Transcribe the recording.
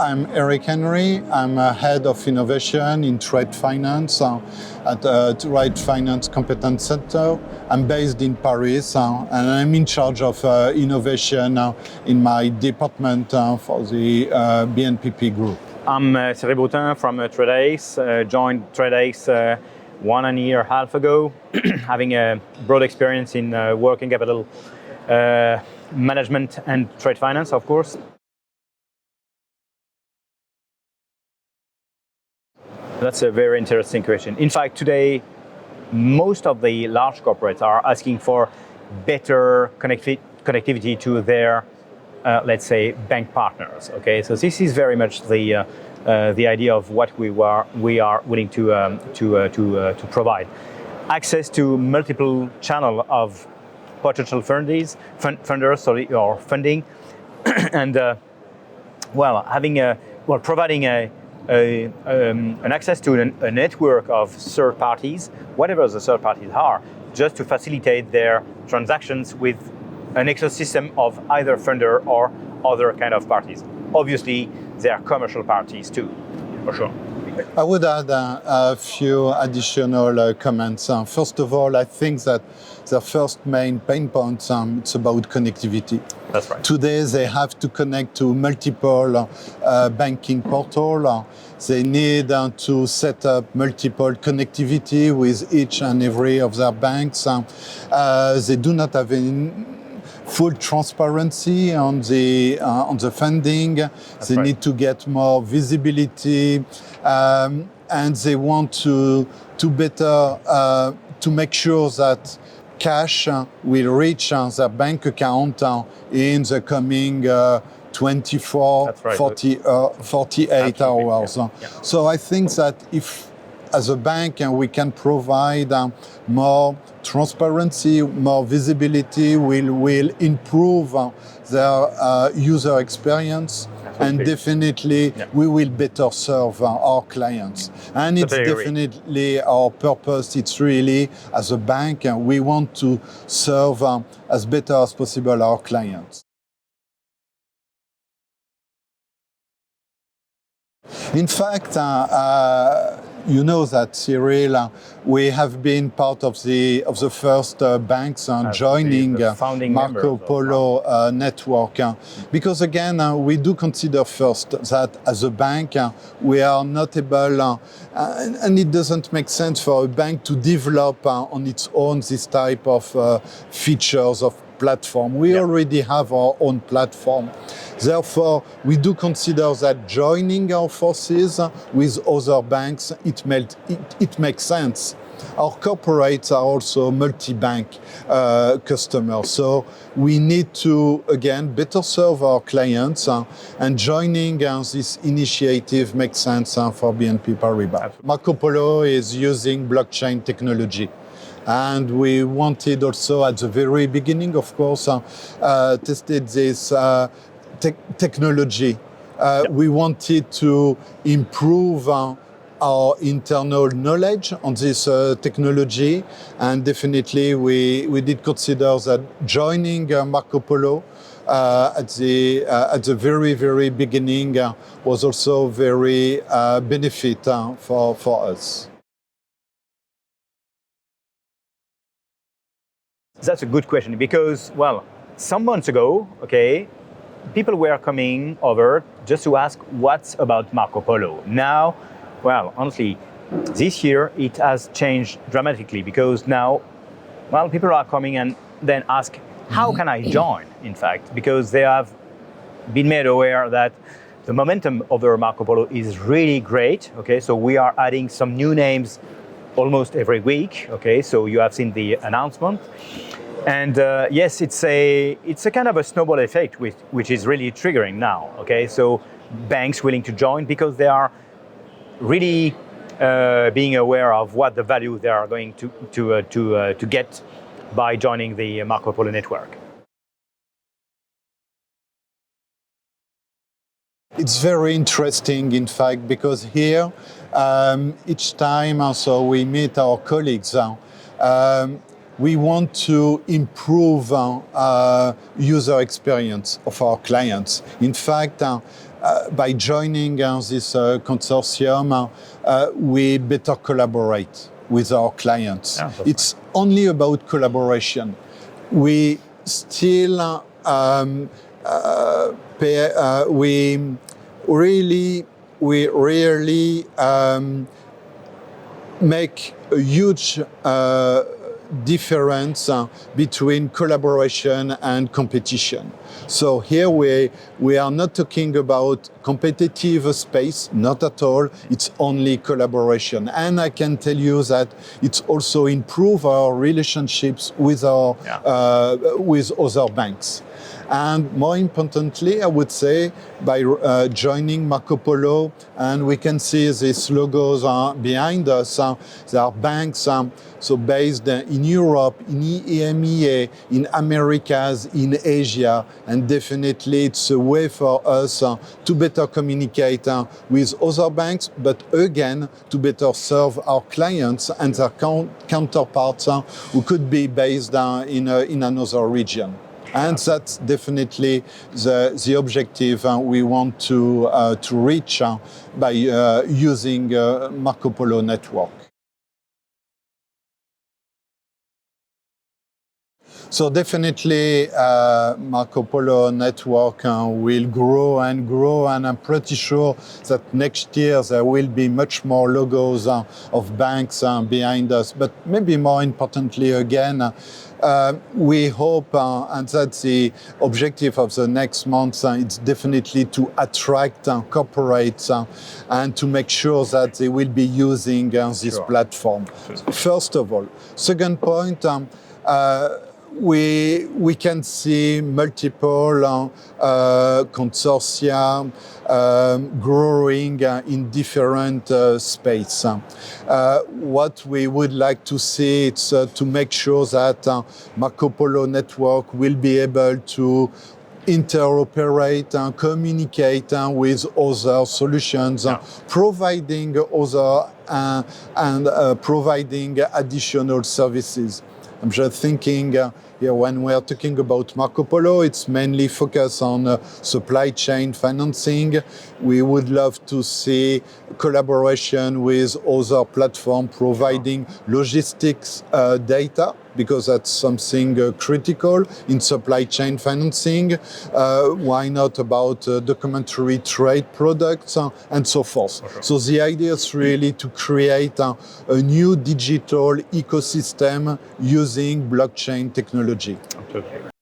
I'm Eric Henry. I'm head of innovation in trade finance at the Trade Finance Competence Center. I'm based in Paris and I'm in charge of innovation in my department for the BNP group. I'm Cyril Boutin from TradeIX. Joined TradeIX 1.5 years ago, having a broad experience in working capital management and trade finance, of course. That's a very interesting question. In fact, today, most of the large corporates are asking for better connectivity to their, let's say, bank partners. Okay, so this is very much the idea of what we are willing to provide. Access to multiple channels of potential funders, or funding, and providing an access to a network of third parties, whatever the third parties are, just to facilitate their transactions with an ecosystem of either funder or other kind of parties. Obviously, there are commercial parties too, for sure. I would add a few additional comments. First of all, I think that the first main pain point it's about connectivity. That's right. Today, they have to connect to multiple banking portals. They need to set up multiple connectivity with each and every of their banks. They do not have any full transparency on the funding. They need to get more visibility, and they want to better to make sure that cash will reach their bank account in the coming 24, 48 hours. Yeah. So I think that if, as a bank, we can provide more transparency, more visibility, will improve their user experience. Absolutely. And definitely we will better serve our clients. And it's definitely our purpose. It's really, as a bank, we want to serve as better as possible our clients. In fact, you know that, Cyril, we have been part of the first banks joining Marco Polo Network. Because again, we do consider first that as a bank, we are not able, and it doesn't make sense for a bank to develop on its own this type of features of platform. We already have our own platform. Therefore, we do consider that joining our forces with other banks, it makes sense. Our corporates are also multi-bank customers. So we need to, again, better serve our clients, and joining this initiative makes sense for BNP Paribas. Marco Polo is using blockchain technology. And we wanted also at the very beginning, of course, tested this technology. We wanted to improve our internal knowledge on this technology, and definitely we did consider that joining Marco Polo at the very beginning was also very benefit for us. That's a good question because, well, some months ago, okay, people were coming over just to ask what's about Marco Polo. Now, well, honestly, this year it has changed dramatically because now, well, people are coming and then ask, how can I join, in fact? Because they have been made aware that the momentum over Marco Polo is really great, okay? So we are adding some new names almost every week, okay? So you have seen the announcement. And yes, it's a kind of a snowball effect, which is really triggering now. Okay, so banks willing to join because they are really being aware of what the value they are going to get by joining the Marco Polo network. It's very interesting, in fact, because here each time also we meet our colleagues. We want to improve user experience of our clients. In fact, by joining this consortium, we better collaborate with our clients. Yeah, it's only about collaboration. We still we really make a huge difference between collaboration and competition. So here we are not talking about competitive space, not at all. It's only collaboration. And I can tell you that it's also improve our relationships with our with other banks. And more importantly, I would say, by joining Marco Polo, and we can see these logos behind us, there are banks so based in Europe, in EMEA, in Americas, in Asia, and definitely it's a way for us to better communicate with other banks, but again, to better serve our clients and their counterparts who could be based in another region. And that's definitely the objective we want to reach by using Marco Polo Network. So definitely Marco Polo Network will grow, and I'm pretty sure that next year there will be much more logos of banks behind us. But maybe more importantly again, we hope, and that's the objective of the next month, it's definitely to attract corporates and to make sure that they will be using this platform. First of all. Second point, we can see multiple consortia growing in different space. What we would like to see is to make sure that Marco Polo Network will be able to interoperate and communicate with other solutions, providing other and providing additional services. I'm just thinking here when we are talking about Marco Polo, it's mainly focused on supply chain financing. We would love to see collaboration with other platforms providing logistics data, because that's something critical in supply chain financing. Why not about documentary trade products and so forth. Sure. So the idea is really to create a new digital ecosystem using blockchain technology. Absolutely.